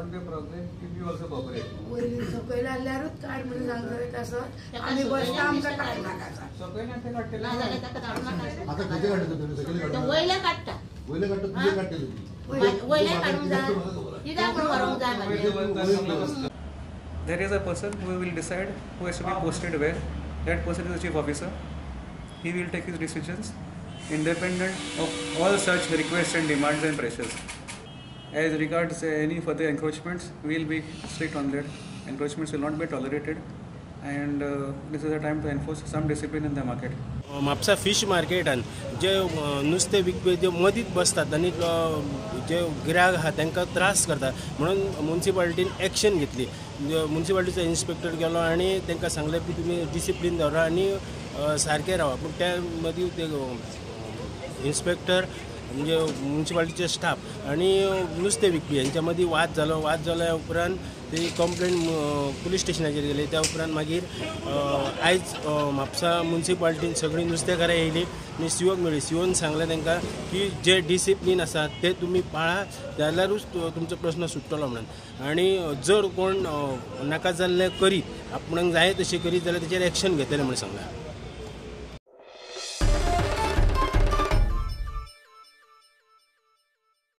won't be a problem if you also cooperate. वरील सकयल आल्यारूच काढ म्हणून सांगतात तसं आम्ही बसता आमका काढ नाका सकयल आता काढते नाही झालं तर काढू नका. आता किती काढतो तुम्ही सकल तर काढतो वयले काढता. वहिले काढतो तुझे काढते तुम्ही वयले काढून जा. तिथे आपण वरून जा म्हणजे. There is a person who will decide who has to be posted where. That person is the chief officer. He will take his decisions independent of all such requests and demands and pressures. As regards any further encroachments, we will be strict on that. Encroachments will not be tolerated, and this is a time to enforce some discipline in the market. Mapusa fish मार्केटान जे नुस्तें विकपी जे मदींच बसतात आनी जे गिरायक आहा तांकां त्रास करता म्हणून म्युनिसिपालिटीन एक्शन घेतली. म्युनिसिपालिटीचो इन्स्पेक्टर गेलो आनी तांकां सांगलें की तुमी डिसिप्लीन दवरा आनी सारके रावा. पूण त्या मदीं ते इन्स्पेक्टर म्हणजे म्युनिसिपालिटीचे स्टाफ आणि नुस्तें विकपी यांच्या मदीं वाद जाल्या उपरांत ती कंप्लेंट पुलीस स्टेशनाचेर गेली. त्या उपरांत मागीर आयज म्हापसा म्युनिसिपालिटीन सगळीं नुस्तेकारां येयली आनी सीओक मेळ्ळी. सीओन सांगलें तांकां की जे डिसिप्लीन आसा ते तुमी पाळा जाल्यारूच तुमचो प्रश्न सुट्टलो म्हणून. आनी जर कोण नाका जाल्लें करीत आपणाक जाय तशें करीत जाल्यार तेचेर एक्शन घेतलें म्हणून सांगलें.